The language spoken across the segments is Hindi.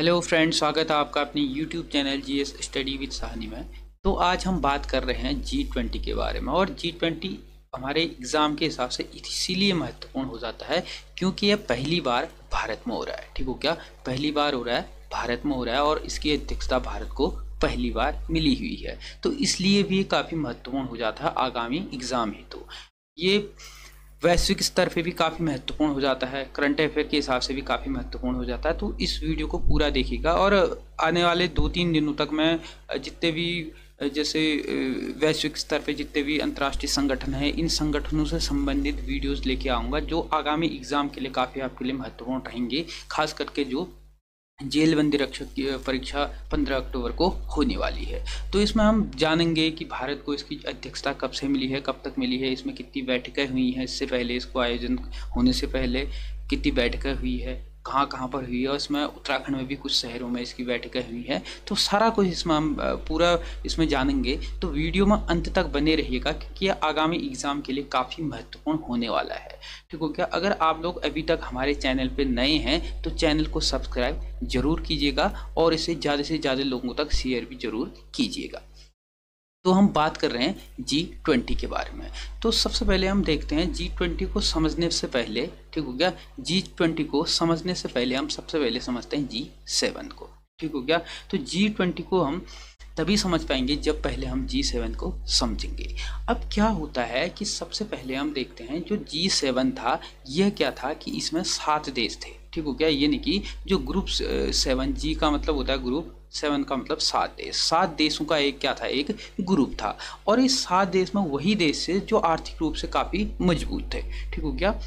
हेलो फ्रेंड्स, स्वागत है आपका अपने YouTube channel GS study with Sahni में। तो आज हम बात कर रहे हैं G20 के बारे में। और G20 हमारे एग्ज़ाम के हिसाब से इसीलिए महत्वपूर्ण हो जाता है क्योंकि यह पहली बार भारत में हो रहा है। ठीक हो क्या? पहली बार हो रहा है, भारत में हो रहा है और इसकी अध्यक्षता भारत को पहली बार मिली हुई है। तो इसलिए भी काफ़ी महत्वपूर्ण हो जाता है आगामी एग्ज़ाम हेतु। ये वैश्विक स्तर पे भी काफ़ी महत्वपूर्ण हो जाता है, करंट अफेयर के हिसाब से भी काफ़ी महत्वपूर्ण हो जाता है। तो इस वीडियो को पूरा देखिएगा और आने वाले 2-3 दिनों तक मैं जितने भी जैसे वैश्विक स्तर पे जितने भी अंतर्राष्ट्रीय संगठन हैं, इन संगठनों से संबंधित वीडियोस लेके आऊँगा जो आगामी एग्ज़ाम के लिए काफ़ी आपके लिए महत्वपूर्ण रहेंगे। खास करके जो जेल बंदी रक्षक की परीक्षा 15 अक्टूबर को होने वाली है। तो इसमें हम जानेंगे कि भारत को इसकी अध्यक्षता कब से मिली है, कब तक मिली है, इसमें कितनी बैठकें हुई हैं, इससे पहले इसको आयोजन होने से पहले कितनी बैठकें हुई है, कहाँ कहाँ पर हुई है, और इसमें उत्तराखंड में भी कुछ शहरों में इसकी बैठकें हुई हैं। तो सारा कुछ इसमें हम पूरा इसमें जानेंगे। तो वीडियो में अंत तक बने रहिएगा क्योंकि यह आगामी एग्ज़ाम के लिए काफ़ी महत्वपूर्ण होने वाला है। ठीक हो क्या? अगर आप लोग अभी तक हमारे चैनल पे नए हैं तो चैनल को सब्सक्राइब जरूर कीजिएगा और इसे ज़्यादा से ज़्यादा लोगों तक शेयर भी जरूर कीजिएगा। तो हम बात कर रहे हैं G20 के बारे में। तो सबसे पहले हम देखते हैं G20 को समझने से पहले, ठीक हो गया, G20 को समझने से पहले हम सबसे पहले समझते हैं G7 को। ठीक हो गया? तो G20 को हम तभी समझ पाएंगे जब पहले हम G7 को समझेंगे। अब क्या होता है कि सबसे पहले हम देखते हैं जो G7 था, यह क्या था कि इसमें 7 देश थे। ठीक हो गया? ये नहीं कि जो ग्रुप 7, G का मतलब होता है ग्रुप, 7 का मतलब 7 देश। 7 देशों का एक क्या था, एक ग्रुप था। और इस 7 देश में वही देश थे जो आर्थिक रूप से काफ़ी मजबूत थे। ठीक हो गया?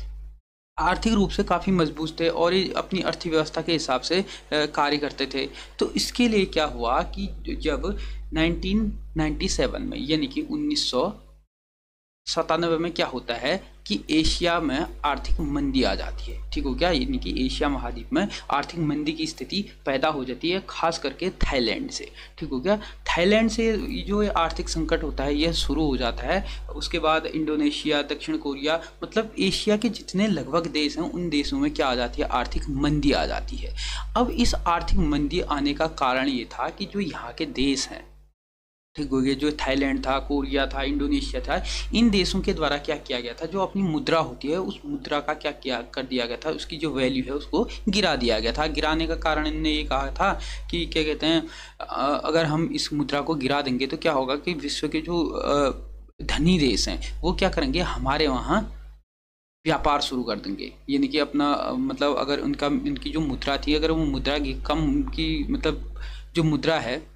आर्थिक रूप से काफ़ी मजबूत थे और ये अपनी अर्थव्यवस्था के हिसाब से कार्य करते थे। तो इसके लिए क्या हुआ कि जब 1997 में, यानी कि 1997 में क्या होता है कि एशिया में आर्थिक मंदी आ जाती है। ठीक हो गया? यानी कि एशिया महाद्वीप में आर्थिक मंदी की स्थिति पैदा हो जाती है, खास करके थाईलैंड से। ठीक हो गया? थाईलैंड से जो आर्थिक संकट होता है यह शुरू हो जाता है। उसके बाद इंडोनेशिया, दक्षिण कोरिया, मतलब एशिया के जितने लगभग देश हैं उन देशों में क्या आ जाती है, आर्थिक मंदी आ जाती है। अब इस आर्थिक मंदी आने का कारण ये था कि जो यहाँ के देश हैं, ठीक हो गया, जो थाईलैंड था, कोरिया था, इंडोनेशिया था, इन देशों के द्वारा क्या किया गया था, जो अपनी मुद्रा होती है उस मुद्रा का क्या किया कर दिया गया था, उसकी जो वैल्यू है उसको गिरा दिया गया था। गिराने का कारण इन्होंने ये कहा था कि क्या कहते हैं, अगर हम इस मुद्रा को गिरा देंगे तो क्या होगा कि विश्व के जो धनी देश हैं वो क्या करेंगे, हमारे वहाँ व्यापार शुरू कर देंगे। यानी कि अपना मतलब अगर इनकी जो मुद्रा थी, अगर वो मुद्रा की कम की, मतलब जो मुद्रा है,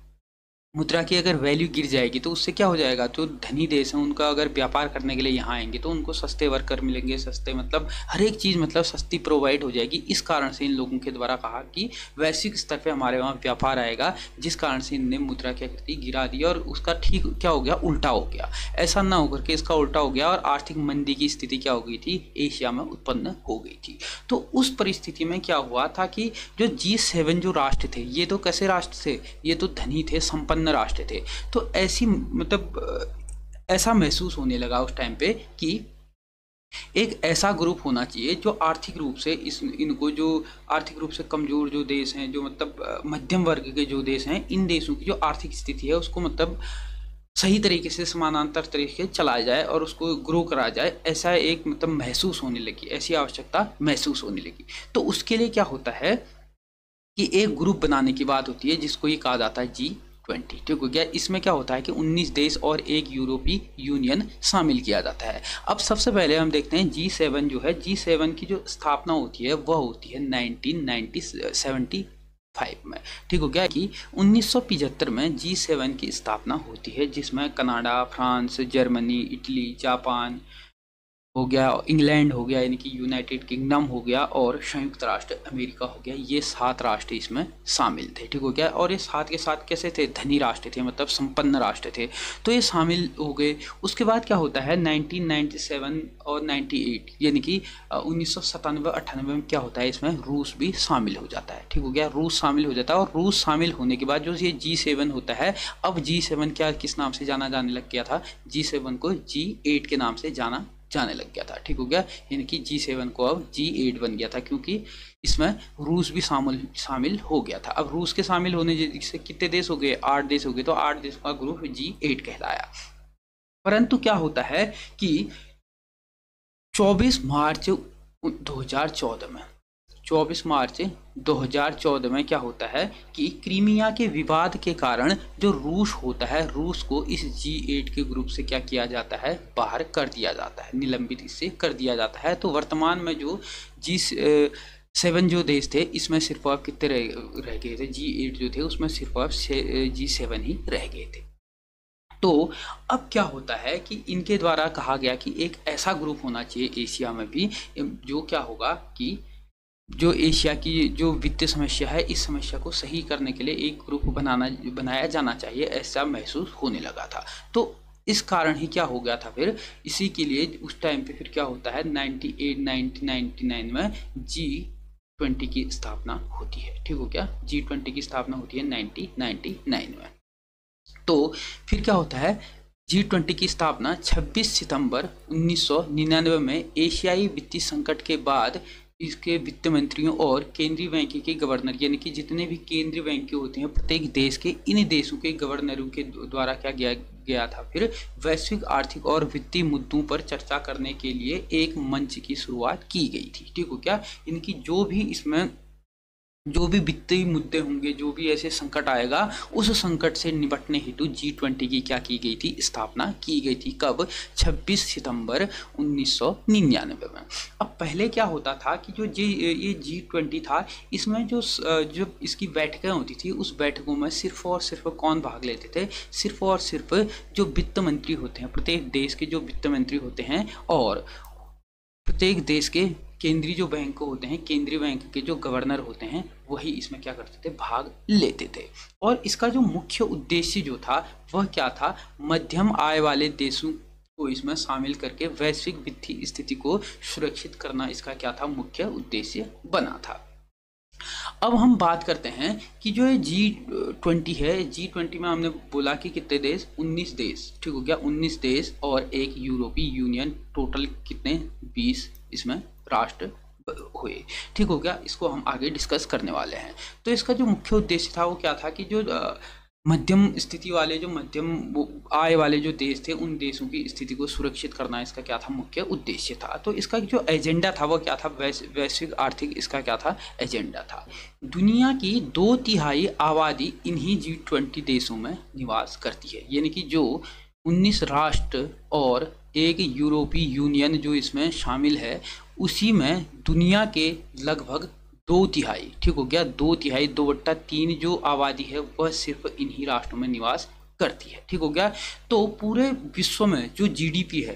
मुद्रा की अगर वैल्यू गिर जाएगी तो उससे क्या हो जाएगा, जो धनी देश हैं उनका अगर व्यापार करने के लिए यहाँ आएंगे तो उनको सस्ते वर्कर मिलेंगे, सस्ते मतलब हर एक चीज़ मतलब सस्ती प्रोवाइड हो जाएगी। इस कारण से इन लोगों के द्वारा कहा कि वैश्विक स्तर पे हमारे वहाँ व्यापार आएगा, जिस कारण से इनने मुद्रा क्या करती गिरा दी और उसका ठीक क्या हो गया, उल्टा हो गया। ऐसा ना होकर के इसका उल्टा हो गया और आर्थिक मंदी की स्थिति क्या हो गई थी, एशिया में उत्पन्न हो गई थी। तो उस परिस्थिति में क्या हुआ था कि जो G7 जो राष्ट्र थे, ये तो कैसे राष्ट्र थे, ये तो धनी थे, संपन्न राष्ट्र थे। तो ऐसी मतलब ऐसा महसूस होने लगा उस टाइम पे कि एक ऐसा ग्रुप होना चाहिए जो आर्थिक रूप से इनको जो आर्थिक रूप से कमजोर जो देश हैं, जो मतलब मध्यम वर्ग के जो देश हैं, इन देशों की जो आर्थिक स्थिति है उसको मतलब सही तरीके से समानांतर तरीके से चलाया जाए और उसको ग्रो करा जाए। ऐसा एक मतलब महसूस होने लगी, ऐसी आवश्यकता महसूस होने लगी। तो उसके लिए क्या होता है कि एक ग्रुप बनाने की बात होती है जिसको ये कहा जाता है G20। ठीक हो गया? इसमें क्या होता है कि 19 देश और एक यूरोपीय यूनियन शामिल किया जाता है। अब सबसे पहले हम देखते हैं G7 जो है, G7 की जो स्थापना होती है वह होती है 1975 में। ठीक हो गया कि 1975 में G7 की स्थापना होती है, जिसमें Canada, France, Germany, Italy, Japan हो गया, इंग्लैंड हो गया यानी कि यूनाइटेड किंगडम हो गया, और संयुक्त राष्ट्र अमेरिका हो गया। ये 7 राष्ट्र इसमें शामिल थे। ठीक हो गया? और ये 7 के 7 कैसे थे, धनी राष्ट्र थे, मतलब संपन्न राष्ट्र थे। तो ये शामिल हो गए। उसके बाद क्या होता है 1997 और 98 यानी कि 1997-98 में क्या होता है, इसमें रूस भी शामिल हो जाता है। ठीक हो गया? रूस शामिल हो जाता है और रूस शामिल होने के बाद जो ये G7 होता है, अब G7 क्या किस नाम से जाना जाने लग गया था, G7 को G8 के नाम से जाने लग गया था। ठीक हो गया? यानी कि G7 को अब G8 बन गया था, क्योंकि इसमें रूस भी शामिल हो गया था। अब रूस के शामिल होने से कितने देश हो गए, 8 देश हो गए, तो 8 देशों का ग्रुप G8 कहलाया। परंतु क्या होता है कि 24 मार्च 2014 में 24 मार्च 2014 में क्या होता है कि क्रीमिया के विवाद के कारण जो रूस होता है, रूस को इस G8 के ग्रुप से क्या किया जाता है, बाहर कर दिया जाता है, निलंबित इससे कर दिया जाता है। तो वर्तमान में जो G7 जो देश थे, इसमें सिर्फ आप कितने रह गए थे, G8 जो थे उसमें सिर्फ आप G7 ही रह गए थे। तो अब क्या होता है कि इनके द्वारा कहा गया कि एक ऐसा ग्रुप होना चाहिए एशिया में भी, जो क्या होगा कि जो एशिया की जो वित्तीय समस्या है, इस समस्या को सही करने के लिए एक ग्रुप बनाया जाना चाहिए, ऐसा महसूस होने लगा था। तो इस कारण ही क्या हो गया था, फिर इसी के लिए उस टाइम पे फिर क्या होता है, 1999 में G20 की स्थापना होती है। ठीक हो क्या, G20 की स्थापना होती है 1999 में। तो फिर क्या होता है, G20 की स्थापना 26 सितंबर 1999 में एशियाई वित्तीय संकट के बाद इसके वित्त मंत्रियों और केंद्रीय बैंक के गवर्नर, यानी कि जितने भी केंद्रीय बैंक होते हैं प्रत्येक देश के, इन देशों के गवर्नरों के द्वारा क्या गया था, फिर वैश्विक आर्थिक और वित्तीय मुद्दों पर चर्चा करने के लिए एक मंच की शुरुआत की गई थी। ठीक हो क्या, इनकी जो भी इसमें जो भी वित्तीय मुद्दे होंगे, जो भी ऐसे संकट आएगा, उस संकट से निपटने हेतु G20 की क्या की गई थी, स्थापना की गई थी। कब, 26 सितंबर 1999 में। अब पहले क्या होता था कि जो ये G20 था, इसमें जो इसकी बैठकें होती थी, उस बैठकों में सिर्फ और सिर्फ कौन भाग लेते थे, सिर्फ और सिर्फ जो वित्त मंत्री होते हैं, प्रत्येक देश के जो वित्त मंत्री होते हैं, और प्रत्येक देश के केंद्रीय जो बैंक होते हैं, केंद्रीय बैंक के जो गवर्नर होते हैं, वही इसमें क्या करते थे, भाग लेते थे। और इसका जो मुख्य उद्देश्य जो था वह क्या था, मध्यम आय वाले देशों को इसमें शामिल करके वैश्विक वित्तीय स्थिति को सुरक्षित करना, इसका क्या था, मुख्य उद्देश्य बना था। अब हम बात करते हैं कि जो ये G20 है, G20 में हमने बोला कि कितने देश, 19 देश। ठीक हो गया, 19 देश और एक यूरोपीय यूनियन, टोटल कितने, 20 इसमें राष्ट्र हुए। ठीक हो गया, इसको हम आगे डिस्कस करने वाले हैं। तो इसका जो मुख्य उद्देश्य था वो क्या था कि जो मध्यम स्थिति वाले, जो मध्यम आय वाले जो देश थे, उन देशों की स्थिति को सुरक्षित करना इसका क्या था, मुख्य उद्देश्य था। तो इसका जो एजेंडा था वो क्या था, वैश्विक आर्थिक, इसका क्या था, एजेंडा था। दुनिया की 2/3 आबादी इन्हीं G20 देशों में निवास करती है, यानी कि जो 19 राष्ट्र और एक यूरोपीय यूनियन जो इसमें शामिल है, उसी में दुनिया के लगभग 2/3, ठीक हो गया, 2/3, 2/3 जो आबादी है वह सिर्फ इन्हीं राष्ट्रों में निवास करती है। ठीक हो गया। तो पूरे विश्व में जो GDP है,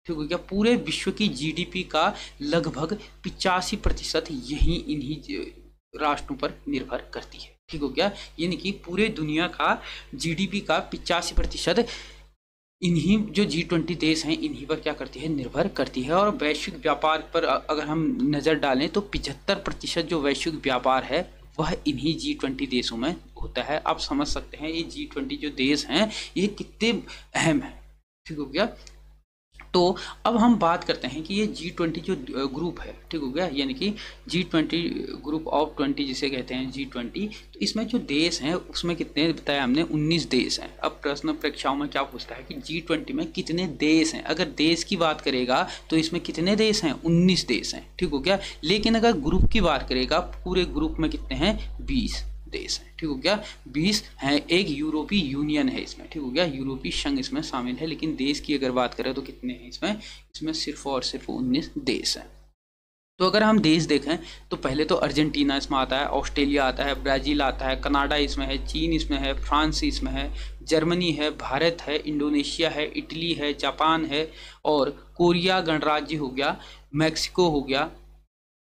ठीक हो गया, पूरे विश्व की GDP का लगभग 85% यही इन्हीं राष्ट्रों पर निर्भर करती है। ठीक हो गया, यानी कि पूरे दुनिया का GDP का 85% इन्हीं जो G20 देश हैं, इन्हीं पर क्या करती है, निर्भर करती है। और वैश्विक व्यापार पर अगर हम नज़र डालें तो 75% जो वैश्विक व्यापार है वह इन्हीं G20 देशों में होता है। आप समझ सकते हैं ये G20 जो देश हैं ये कितने अहम है। ठीक हो गया। तो अब हम बात करते हैं कि ये G20 जो ग्रुप है, ठीक हो गया, यानी कि G20 ग्रुप ऑफ 20 जिसे कहते हैं G20, तो इसमें जो देश हैं उसमें कितने बताया हमने, 19 देश हैं। अब प्रश्न परीक्षाओं में क्या पूछता है कि G20 में कितने देश हैं। अगर देश की बात करेगा तो इसमें कितने देश हैं, 19 देश हैं। ठीक हो गया। लेकिन अगर ग्रुप की बात करेगा, पूरे ग्रुप में कितने हैं, 20 देश हैं। ठीक हो गया, 20 हैं। एक यूरोपीय यूनियन है इसमें, ठीक हो गया, यूरोपीय संघ इसमें शामिल है। लेकिन देश की अगर बात करें तो कितने हैं इसमें सिर्फ और सिर्फ 19 देश हैं। तो अगर हम देश देखें तो पहले तो अर्जेंटीना इसमें आता है, ऑस्ट्रेलिया आता है, ब्राज़ील आता है, कनाडा इसमें है, चीन इसमें है, फ्रांस इसमें है, जर्मनी है, भारत है, इंडोनेशिया है, इटली है, जापान है, और कोरिया गणराज्य हो गया, मैक्सिको हो गया,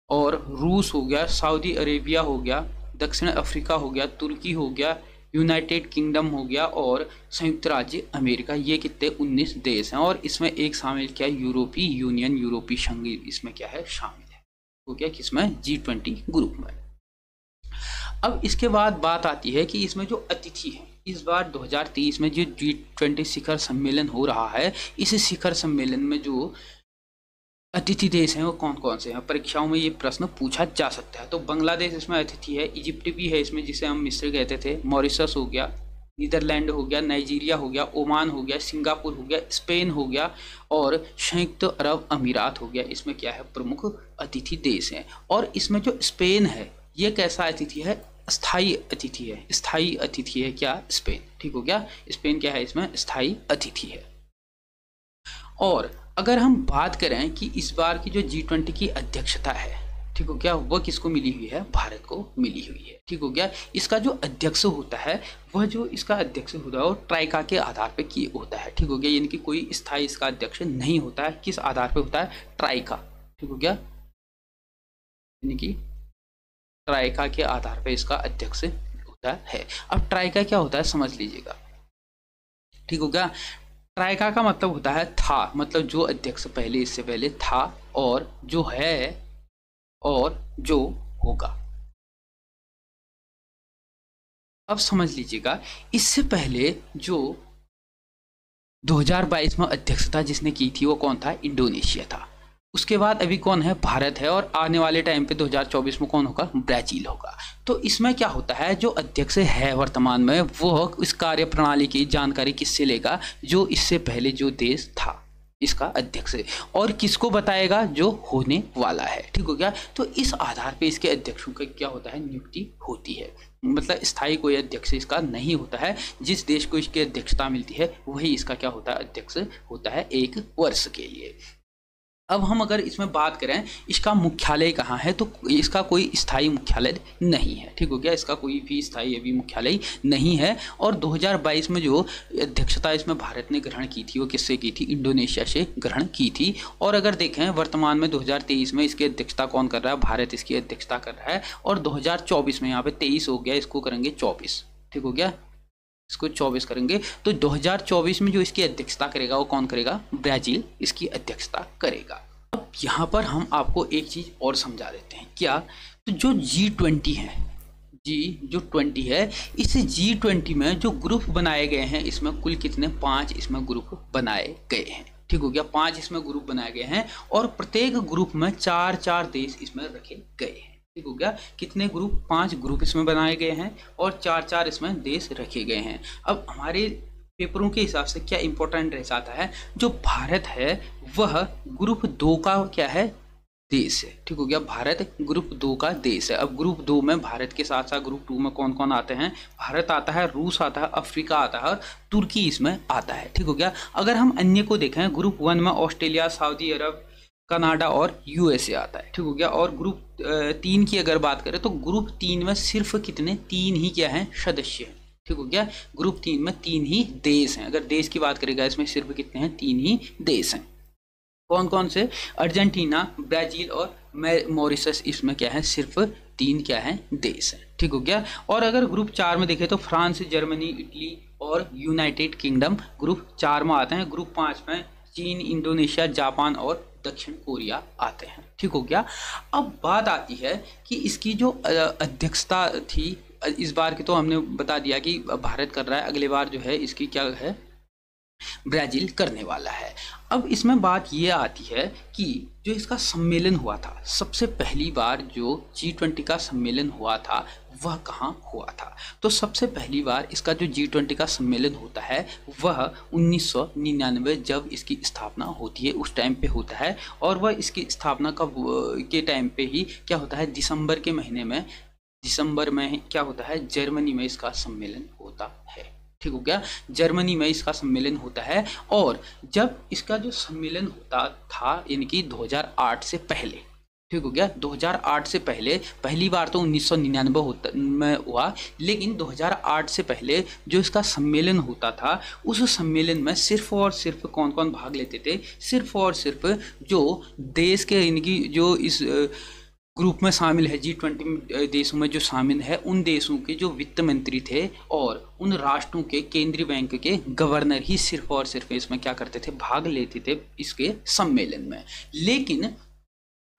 और रूस हो गया, सऊदी अरेबिया हो गया, दक्षिण अफ्रीका हो गया, तुर्की हो गया, यूनाइटेड किंगडम हो गया, और संयुक्त राज्य अमेरिका। ये कितने, 19 देश हैं। और इसमें एक शामिल क्या है, यूरोपीय यूनियन, यूरोपीय संघ इसमें क्या है, शामिल है। तो क्या किसमें, G20 ग्रुप में। अब इसके बाद बात आती है कि इसमें जो अतिथि हैं, इस बार 2023 में जो G20 शिखर सम्मेलन हो रहा है, इस शिखर सम्मेलन में जो अतिथि देश हैं वो कौन कौन से हैं, परीक्षाओं में ये प्रश्न पूछा जा सकता है। तो बांग्लादेश इसमें अतिथि है, इजिप्ट भी है इसमें जिसे हम मिस्र कहते थे, मॉरिशस हो गया, नीदरलैंड हो गया, नाइजीरिया हो गया, ओमान हो गया, सिंगापुर हो गया, स्पेन हो गया और संयुक्त अरब अमीरात हो गया। इसमें क्या है, प्रमुख अतिथि देश हैं। और इसमें जो स्पेन है ये कैसा अतिथि है, स्थायी अतिथि है, स्थायी अतिथि है क्या, स्पेन। ठीक हो गया, स्पेन क्या है, इसमें स्थायी अतिथि है। और अगर हम बात करें कि इस बार की जो G20 की अध्यक्षता है, ठीक हो गया, वह किसको मिली हुई है, भारत को मिली हुई है। ठीक हो गया, इसका जो अध्यक्ष होता है वह जो इसका अध्यक्ष होता है वो ट्राइका के आधार पे किए होता है। ठीक हो गया, यानी कि कोई स्थायी इसका अध्यक्ष नहीं होता है। किस आधार पे होता है, ट्राइका। ठीक हो गया, यानी कि ट्राइका के आधार पे इसका अध्यक्ष होता है। अब ट्राइका क्या होता है समझ लीजिएगा। ठीक हो गया, ट्राइका का मतलब होता है था, मतलब जो अध्यक्ष पहले इससे पहले था, और जो है और जो होगा। अब समझ लीजिएगा, इससे पहले जो 2022 में अध्यक्षता जिसने की थी वो कौन था, इंडोनेशिया था। उसके बाद अभी कौन है, भारत है, और आने वाले टाइम पे 2024 में कौन होगा, ब्राजील होगा। तो इसमें क्या होता है, जो अध्यक्ष है वर्तमान में वो इस कार्य प्रणाली की जानकारी किससे लेगा, जो इससे पहले जो देश था इसका अध्यक्ष है, और किसको बताएगा, जो होने वाला है। ठीक हो गया, तो इस आधार पे इसके अध्यक्षों का क्या होता है, नियुक्ति होती है। मतलब स्थायी कोई अध्यक्ष इसका नहीं होता है, जिस देश को इसकी अध्यक्षता मिलती है वही इसका क्या होता है, अध्यक्ष होता है 1 वर्ष के लिए। अब हम अगर इसमें बात करें इसका मुख्यालय कहाँ है, तो इसका कोई स्थायी मुख्यालय नहीं है। ठीक हो गया, इसका कोई भी स्थायी अभी मुख्यालय नहीं है। और 2022 में जो अध्यक्षता इसमें भारत ने ग्रहण की थी वो किससे की थी, इंडोनेशिया से ग्रहण की थी। और अगर देखें वर्तमान में 2023 में इसकी अध्यक्षता कौन कर रहा है, भारत इसकी अध्यक्षता कर रहा है। और 2024 में, यहाँ पे 23 हो गया, इसको करेंगे 24। ठीक हो गया, इसको 24 करेंगे। तो 2024 में जो इसकी अध्यक्षता करेगा वो कौन करेगा, ब्राजील इसकी अध्यक्षता करेगा। अब यहाँ पर हम आपको एक चीज और समझा देते हैं, क्या, तो जो G20 है, जो 20 है, इस G20 में जो ग्रुप बनाए गए हैं इसमें कुल कितने, 5 इसमें ग्रुप बनाए गए हैं। ठीक हो गया, 5 इसमें ग्रुप बनाए गए हैं और प्रत्येक ग्रुप में 4-4 देश इसमें रखे गए हैं। ठीक हो गया, कितने ग्रुप, 5 ग्रुप इसमें बनाए गए हैं और 4-4 इसमें देश रखे गए हैं। अब हमारे पेपरों के हिसाब से क्या इंपॉर्टेंट रह जाता है, जो भारत है वह ग्रुप 2 का क्या है, देश है। ठीक हो गया, भारत ग्रुप 2 का देश है। अब ग्रुप 2 में भारत के साथ साथ ग्रुप 2 में कौन कौन आते हैं, भारत आता है, रूस आता है, अफ्रीका आता है और तुर्की इसमें आता है। ठीक हो गया, अगर हम अन्य को देखें, ग्रुप 1 में ऑस्ट्रेलिया, सऊदी अरब, कनाडा और यूएसए आता है। ठीक हो गया, और ग्रुप 3 की अगर बात करें तो ग्रुप 3 में सिर्फ कितने, 3 ही क्या हैं, सदस्य हैं। ठीक हो गया, ग्रुप 3 में 3 ही देश हैं। अगर देश की बात करेगा इसमें सिर्फ कितने हैं, 3 ही देश हैं। कौन कौन से, अर्जेंटीना, ब्राजील और मॉरिशस, इसमें क्या है, सिर्फ 3 क्या है, देश हैं। ठीक हो गया, और अगर ग्रुप 4 में देखें तो फ्रांस, जर्मनी, इटली और यूनाइटेड किंगडम ग्रुप 4 में आते हैं। ग्रुप 5 में चीन, इंडोनेशिया, जापान और दक्षिण कोरिया आते हैं। ठीक हो गया, अब बात आती है कि इसकी जो अध्यक्षता थी इस बार की, तो हमने बता दिया कि भारत कर रहा है, अगले बार जो है इसकी क्या है, ब्राजील करने वाला है। अब इसमें बात ये आती है कि जो इसका सम्मेलन हुआ था, सबसे पहली बार जो G20 का सम्मेलन हुआ था वह कहाँ हुआ था, तो सबसे पहली बार इसका जो G20 का सम्मेलन होता है वह 1999 जब इसकी स्थापना होती है उस टाइम पे होता है। और वह इसकी स्थापना के टाइम पे ही क्या होता है, दिसंबर के महीने में, दिसंबर में क्या होता है, जर्मनी में इसका सम्मेलन होता है। ठीक हो गया, जर्मनी में इसका सम्मेलन होता है। और जब इसका जो सम्मेलन होता था यानी कि 2008 से पहले, ठीक हो गया, 2008 से पहले, पहली बार तो 1999 में हुआ, लेकिन 2008 से पहले जो इसका सम्मेलन होता था उस सम्मेलन में सिर्फ और सिर्फ कौन कौन भाग लेते थे, सिर्फ और सिर्फ जो देश के यानी कि जो इस ग्रुप में शामिल है, G20 देशों में जो शामिल है उन देशों के जो वित्त मंत्री थे और उन राष्ट्रों के केंद्रीय बैंक के गवर्नर ही सिर्फ और सिर्फ इसमें क्या करते थे, भाग लेते थे इसके सम्मेलन में। लेकिन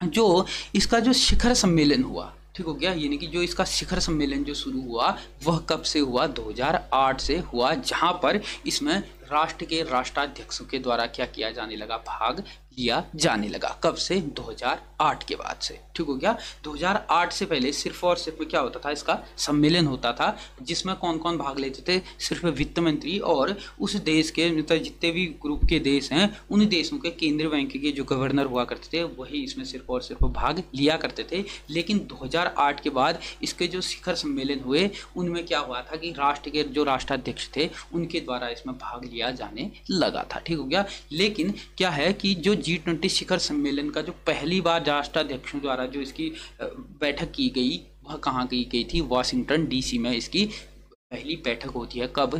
जो इसका जो शिखर सम्मेलन हुआ, ठीक हो गया, यानी कि जो इसका शिखर सम्मेलन जो शुरू हुआ वह कब से हुआ, 2008 से हुआ, जहां पर इसमें राष्ट्र के राष्ट्राध्यक्षों के द्वारा क्या किया जाने लगा, भाग लिया जाने लगा। कब से? 2008 के बाद से। ठीक हो गया। 2008 से पहले सिर्फ और सिर्फ क्या होता था, इसका सम्मेलन होता था जिसमें कौन कौन भाग लेते थे? सिर्फ वित्त मंत्री और उस देश के मतलब जितने भी ग्रुप के देश हैं उन देशों के केंद्रीय बैंक के जो गवर्नर हुआ करते थे वही इसमें सिर्फ और सिर्फ भाग लिया करते थे। लेकिन 2008 के बाद इसके जो शिखर सम्मेलन हुए उनमें क्या हुआ था कि राष्ट्र के जो राष्ट्राध्यक्ष थे उनके द्वारा इसमें भाग लिया जाने लगा था। ठीक हो गया। लेकिन क्या है कि जो G20 शिखर सम्मेलन का जो पहली बार राष्ट्राध्यक्षों द्वारा जो इसकी बैठक की गई वह कहाँ की गई थी? वाशिंगटन DC में इसकी पहली बैठक होती है। कब?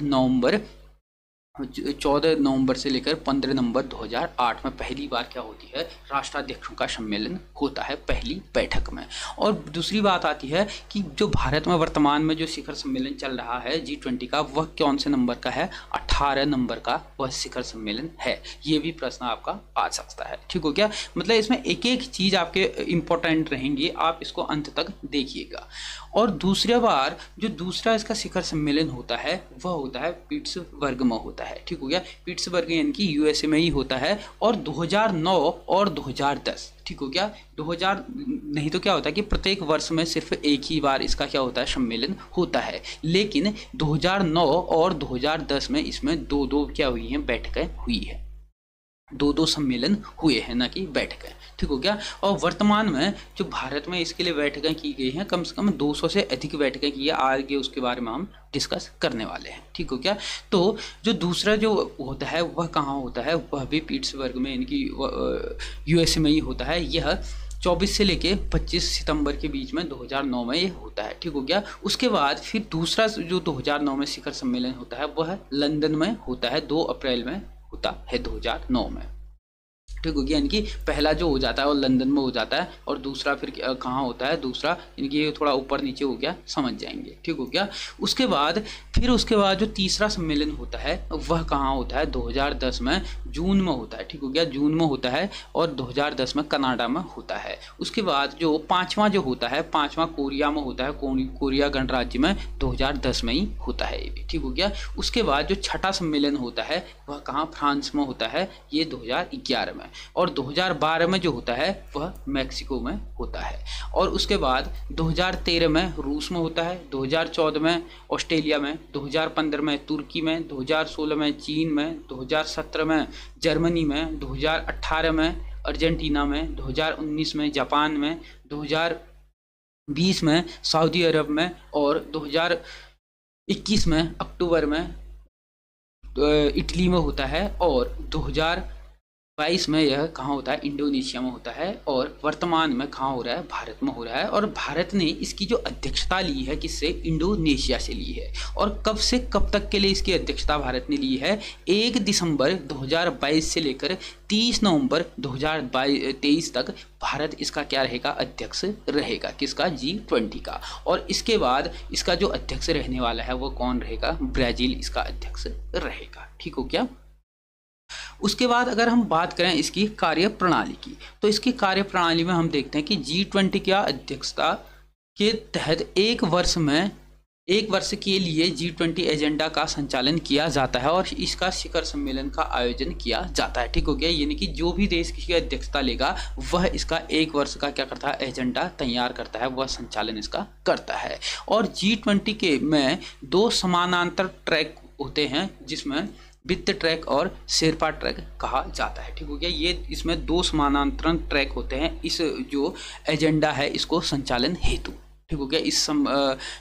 14 नवंबर से लेकर 15 नवंबर 2008 में पहली बार क्या होती है? राष्ट्राध्यक्षों का सम्मेलन होता है पहली बैठक में। और दूसरी बात आती है कि जो भारत में वर्तमान में जो शिखर सम्मेलन चल रहा है G20 का, वह कौन से नंबर का है? 18 नंबर का वह शिखर सम्मेलन है। ये भी प्रश्न आपका आ सकता है। ठीक हो गया। मतलब इसमें एक एक चीज़ आपके इम्पोर्टेंट रहेंगी, आप इसको अंत तक देखिएगा। और दूसरी बार जो दूसरा इसका शिखर सम्मेलन होता है वह होता है पिट्सबर्ग में होता है। ठीक हो गया। पिट्सबर्ग यानी कि USA में ही होता है। और 2009 और 2010। ठीक हो गया। 2000 नहीं तो क्या होता है कि प्रत्येक वर्ष में सिर्फ एक ही बार इसका क्या होता है? सम्मेलन होता है। लेकिन 2009 और 2010 में इसमें दो क्या हुई हैं? बैठकें हुई है। दो सम्मेलन हुए हैं, ना कि बैठकें। ठीक हो गया। और वर्तमान में जो भारत में इसके लिए बैठकें की गई हैं कम से कम 200 से अधिक बैठकें की है। आगे उसके बारे में हम डिस्कस करने वाले हैं। ठीक हो गया। तो जो दूसरा जो होता है वह कहाँ होता है? वह भी पिट्सबर्ग में यानी कि USA में ही होता है। यह 24 से लेके 25 सितंबर के बीच में 2009 में ये होता है। ठीक हो गया। उसके बाद फिर दूसरा जो 2009 में शिखर सम्मेलन होता है वह लंदन में होता है। 2 अप्रैल में होता है 2009 में। ठीक हो गया। यानी कि पहला जो हो जाता है वो लंदन में हो जाता है और दूसरा फिर कहाँ होता है? दूसरा यानी कि ये थोड़ा ऊपर नीचे हो गया, समझ जाएंगे। ठीक हो गया। उसके बाद जो तीसरा सम्मेलन होता है वह कहाँ होता है? 2010 में जून में होता है। ठीक हो गया। जून में होता है और 2010 में कनाडा में होता है। उसके बाद जो पाँचवा जो होता है, पाँचवा कोरिया में होता है। कोरिया गणराज्य में 2010 में ही होता है ये भी। ठीक हो गया। उसके बाद जो छठा सम्मेलन होता है वह कहाँ? फ्रांस में होता है, ये 2011 में। और 2012 में जो होता है वह मैक्सिको में होता है। और उसके बाद 2013 में रूस में होता है, 2014 में ऑस्ट्रेलिया में, 2015 में तुर्की में, 2016 में चीन में, 2017 में जर्मनी में, 2018 में अर्जेंटीना में, 2019 में जापान में, 2020 में सऊदी अरब में और 2021 में अक्टूबर में इटली में होता है। और 2022 में यह कहाँ होता है? इंडोनेशिया में होता है। और वर्तमान में कहाँ हो रहा है? भारत में हो रहा है। और भारत ने इसकी जो अध्यक्षता ली है किससे? इंडोनेशिया से ली है। और कब से कब तक के लिए इसकी अध्यक्षता भारत ने ली है? 1 दिसंबर 2022 से लेकर 30 नवंबर 2023 तक भारत इसका क्या रहेगा? अध्यक्ष रहेगा। किसका? G20 का। और इसके बाद इसका जो अध्यक्ष रहने वाला है वो कौन रहेगा? ब्राज़ील इसका अध्यक्ष रहेगा। ठीक हो गया। उसके बाद अगर हम बात करें इसकी कार्यप्रणाली की, तो इसकी कार्यप्रणाली में हम देखते हैं कि G20 की अध्यक्षता के तहत एक वर्ष के लिए G20 एजेंडा का संचालन किया जाता है और इसका शिखर सम्मेलन का आयोजन किया जाता है। ठीक हो गया। यानी कि जो भी देश की अध्यक्षता लेगा वह इसका 1 वर्ष का क्या करता है? एजेंडा तैयार करता है, वह संचालन इसका करता है। और G20 के में 2 समानांतर ट्रैक होते हैं जिसमें वित्त ट्रैक और शेरपा ट्रैक कहा जाता है। ठीक हो गया। ये इसमें 2 समानांतर ट्रैक होते हैं इस जो एजेंडा है इसको संचालन हेतु। ठीक हो गया।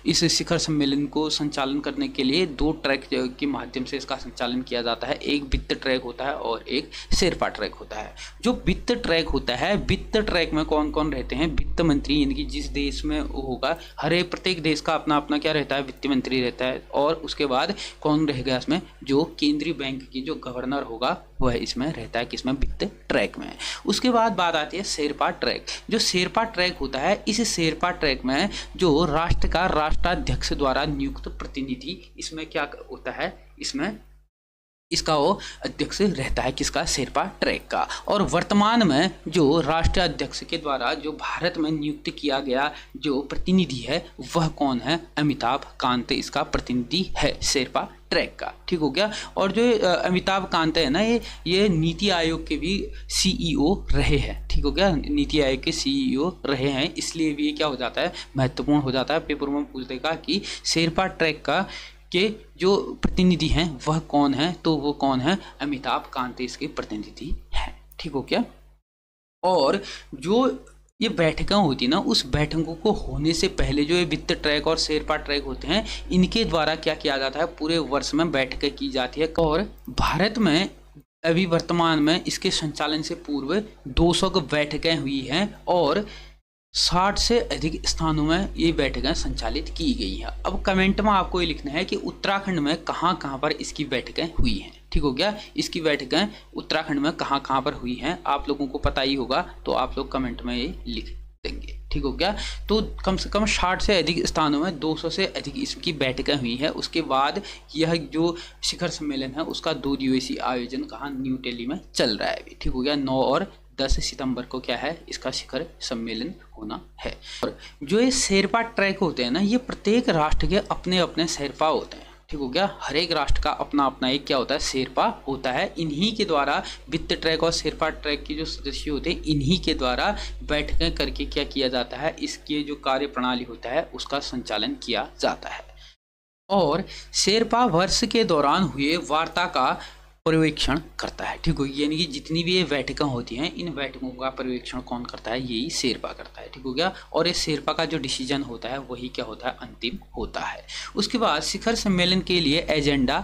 इस शिखर सम्मेलन को संचालन करने के लिए 2 ट्रैक के माध्यम से इसका संचालन किया जाता है। एक वित्त ट्रैक होता है और एक शेरपा ट्रैक होता है। जो वित्त ट्रैक होता है, वित्त ट्रैक में कौन कौन रहते हैं? वित्त मंत्री, यानी कि जिस देश में होगा प्रत्येक देश का अपना अपना क्या रहता है? वित्त मंत्री रहता है। और उसके बाद कौन रहेगा इसमें? जो केंद्रीय बैंक की जो गवर्नर होगा वह इसमें रहता है। किसमें? वित्त ट्रैक में। उसके बाद बात आती है शेरपा ट्रैक। जो शेरपा ट्रैक होता है, इस शेरपा ट्रैक में जो राष्ट्र का राष्ट्राध्यक्ष द्वारा नियुक्त प्रतिनिधि इसमें क्या होता है? इसमें इसका वो अध्यक्ष रहता है, किसका, शेरपा ट्रैक का। और वर्तमान में जो राष्ट्रीय अध्यक्ष के द्वारा जो भारत में नियुक्त किया गया जो प्रतिनिधि है वह कौन है, अमिताभ कांत इसका प्रतिनिधि है शेरपा ट्रैक का। ठीक हो गया। और जो अमिताभ कांत है ना, ये नीति आयोग के भी सीईओ रहे हैं। ठीक हो गया, नीति आयोग के सीईओ रहे हैं, इसलिए भी ये क्या हो जाता है, महत्वपूर्ण हो जाता है। पेपर में पूछ देगा कि शेरपा ट्रैक का के जो प्रतिनिधि हैं वह कौन है, तो वो कौन है, अमिताभ कांत इसके प्रतिनिधि हैं। ठीक हो क्या। और जो ये बैठकें होती ना, उस बैठकों को होने से पहले जो ये वित्त ट्रैक और शेरपा ट्रैक होते हैं, इनके द्वारा क्या किया जाता है, पूरे वर्ष में बैठकें की जाती है। और भारत में अभी वर्तमान में इसके संचालन से पूर्व 200 बैठकें हुई हैं और 60 से अधिक स्थानों में ये बैठकें संचालित की गई हैं। अब कमेंट में आपको ये लिखना है कि उत्तराखंड में कहाँ कहाँ पर इसकी बैठकें हुई हैं। ठीक हो गया, इसकी बैठकें उत्तराखंड में कहाँ कहाँ पर हुई हैं आप लोगों को पता ही होगा, तो आप लोग कमेंट में ये लिख देंगे। ठीक हो गया। तो कम से कम 60 से अधिक स्थानों में 200 से अधिक इसकी बैठकें हुई है। उसके बाद यह जो शिखर सम्मेलन है उसका 2 दिवसीय आयोजन कहाँ, न्यू दिल्ली में चल रहा है अभी। ठीक हो गया, 9 और 10 सितंबर को क्या है, इसका शिखर सम्मेलन होना है। और जो ये शेरपा ट्रैक होते हैं ना, ये प्रत्येक राष्ट्र के अपने अपने शेरपा होते हैं। ठीक हो गया, हर एक राष्ट्र का अपना अपना एक क्या होता है, शेरपा होता है। इन्हीं के द्वारा वित्त ट्रैक और शेरपा ट्रैक के जो सदस्य होते हैं, इन्हीं के द्वारा बैठकें करके क्या किया जाता है, इसके जो कार्य प्रणाली होता है उसका संचालन किया जाता है। और शेरपा वर्ष के दौरान हुए वार्ता का पर्यवेक्षण करता है। ठीक हो, यानी कि जितनी भी ये बैठकें होती हैं, इन बैठकों का पर्यवेक्षण कौन करता है, यही शेरपा करता है। ठीक हो गया। और ये शेरपा का जो डिसीजन होता है वही क्या होता है, अंतिम होता है। उसके बाद शिखर सम्मेलन के लिए एजेंडा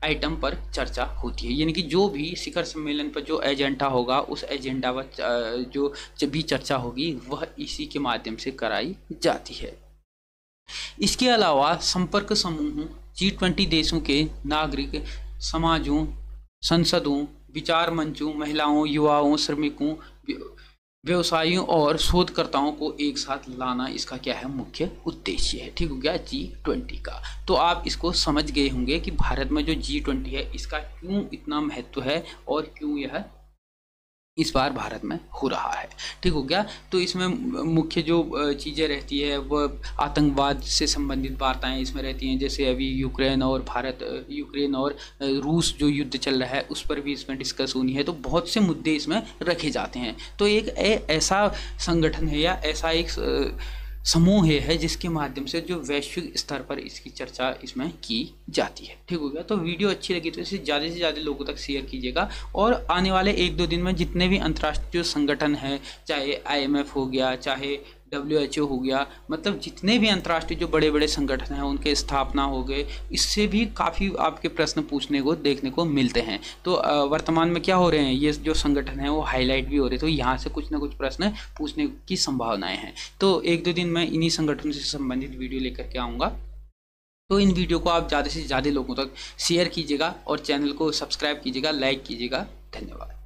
आइटम पर चर्चा होती है, यानी कि जो भी शिखर सम्मेलन पर जो एजेंडा होगा उस एजेंडा पर जो भी चर्चा होगी वह इसी के माध्यम से कराई जाती है। इसके अलावा संपर्क समूह G20 देशों के नागरिक समाजों, संसदों, विचार मंचों, महिलाओं, युवाओं, श्रमिकों, व्यवसायियों और शोधकर्ताओं को एक साथ लाना इसका क्या है, मुख्य उद्देश्य है। ठीक हो गया, G20 का। तो आप इसको समझ गए होंगे कि भारत में जो G20 है इसका क्यों इतना महत्व है और क्यों यह इस बार भारत में हो रहा है। ठीक हो गया। तो इसमें मुख्य जो चीज़ें रहती है वह आतंकवाद से संबंधित वार्ताएं इसमें रहती हैं, जैसे अभी यूक्रेन और रूस जो युद्ध चल रहा है उस पर भी इसमें डिस्कस होनी है। तो बहुत से मुद्दे इसमें रखे जाते हैं। तो एक ऐसा संगठन है या ऐसा एक समूह है जिसके माध्यम से जो वैश्विक स्तर पर इसकी चर्चा इसमें की जाती है। ठीक हो गया। तो वीडियो अच्छी लगी तो इसे ज़्यादा से ज़्यादा लोगों तक शेयर कीजिएगा। और आने वाले 1-2 दिन में जितने भी अंतर्राष्ट्रीय संगठन हैं, चाहे IMF हो गया, चाहे WHO हो गया, मतलब जितने भी अंतर्राष्ट्रीय जो बड़े बड़े संगठन हैं उनके स्थापना हो गए, इससे भी काफ़ी आपके प्रश्न पूछने को देखने को मिलते हैं। तो वर्तमान में क्या हो रहे हैं, ये जो संगठन है वो हाईलाइट भी हो रहे, तो यहाँ से कुछ ना कुछ प्रश्न पूछने की संभावनाएं हैं। तो 1-2 दिन में इन्हीं संगठनों से संबंधित वीडियो लेकर के आऊँगा। तो इन वीडियो को आप ज़्यादा से ज़्यादा लोगों तक शेयर कीजिएगा और चैनल को सब्सक्राइब कीजिएगा, लाइक कीजिएगा। धन्यवाद।